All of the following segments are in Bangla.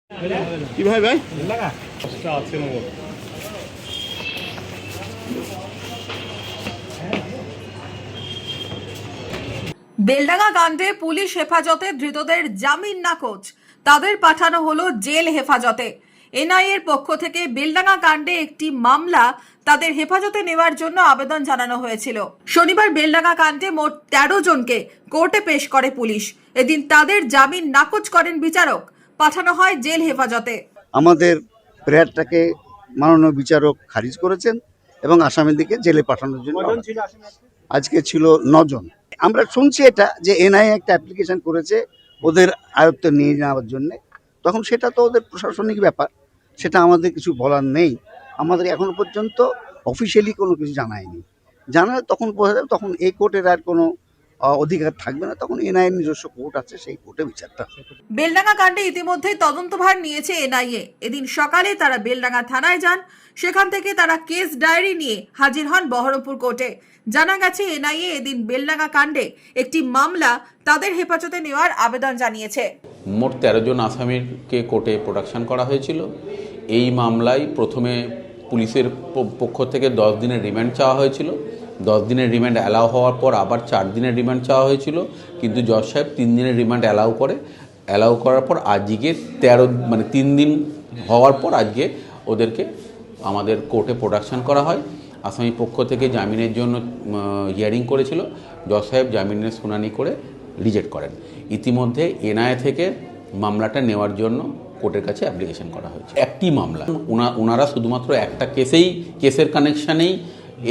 কি ভাই ভাই বেলডাঙ্গা কাণ্ডে পুলিশ হেফাজতে ধৃতদের জামিন নাকচ, তাদের পাঠানো হলো জেল হেফাজতে। এনআইএর পক্ষ থেকে বেলডাঙ্গা কাণ্ডে একটি মামলা তাদের হেফাজতে নেওয়ার জন্য আবেদন জানানো হয়েছিল। শনিবার বেলডাঙ্গা কাণ্ডে মোট 13 জনকে কোর্টে পেশ করে পুলিশ। এদিন তাদের জামিন নাকচ করেন বিচারক, পাঠানো হয় জেল হেফাজতে। আমাদের প্রেয়ারটাকে মাননীয় বিচারক খারিজ করেছেন এবং আসামিদিকে জেলে পাঠানোর জন্য আজকে ছিল 9 জন। আমরা শুনছি এটা যে এনআইএ একটা অ্যাপ্লিকেশন করেছে ওদের আয়ত্তে নিয়ে যাওয়ার জন্য, তখন সেটা তো ওদের প্রশাসনিক ব্যাপার, সেটা আমাদের কিছু বলার নেই। আমাদের এখনো পর্যন্ত অফিসিয়ালি কোনো কিছু জানায়নি, জানালে তখন বোঝা যাবে, তখন এই কোর্টের আর কোনো অধিকার থাকবে না, তখন এনআইএ নিজস্ব কোর্ট আছে, সেই কোর্টে বিচারটা। বেলডাঙ্গা কাণ্ডে ইতিমধ্যে তদন্তভার নিয়েছে এনআইএ। এদিন সকালে তারা বেলডাঙ্গা থানায় যান, সেখান থেকে তারা কেস ডায়েরি নিয়ে হাজির হন বহরমপুর কোর্টে। জানা গেছে এনআইএ এদিন বেলডাঙ্গা কাণ্ডে একটি মামলা তাদের হেফাজতে নেওয়ার আবেদন জানিয়েছে। মোট 13 জন আসামিকে কোর্টে প্রোডাকশন করা হয়েছিল। এই মামলায় প্রথমে পুলিশের পক্ষ থেকে 10 দিনের রিমান্ড চাওয়া হয়েছিল। 10 দিনের রিমান্ড অ্যালাউ হওয়ার পর আবার 4 দিনের রিমান্ড চাওয়া হয়েছিল, কিন্তু জজ সাহেব 3 দিনের রিমান্ড অ্যালাউ করার পর আজকে 3 দিন হওয়ার পর আজকে ওদেরকে আমাদের কোর্টে প্রোডাকশন করা হয়। আসামি পক্ষ থেকে জামিনের জন্য হিয়ারিং করেছিল, জজ সাহেব জামিনের শুনানি করে রিজেক্ট করেন। ইতিমধ্যে এনআইএ থেকে মামলাটা নেওয়ার জন্য কোর্টের কাছে অ্যাপ্লিকেশন করা হয়েছে। একটি মামলা, ওনারা শুধুমাত্র একটা কেসের কানেকশানেই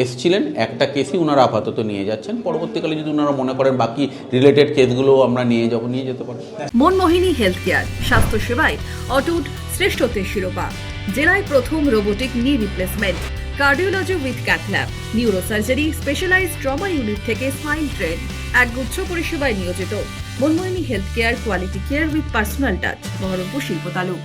এসছিলেন, একটা কেসই ওনারা আপাতত নিয়ে যাচ্ছেন। পরবর্তীকালে যদি ওনারা মনে করেন বাকি রিলেটেড কেসগুলো আমরা নিয়ে যেতে পারি। মনমোহিনী হেলথ কেয়ার, স্বাস্থ্য সেবায় অটুট শ্রেষ্ঠত্বের শিরোপা। জেলায় প্রথম robotic knee replacement, cardiology with cath lab, neurosurgery, specialised trauma unit থেকে স্মাইল ট্রেন, একগুচ্ছ পরিষেবায় নিয়োজিত। Manmohini health care, quality care with personal touch, Baharampur শিল্পতালু।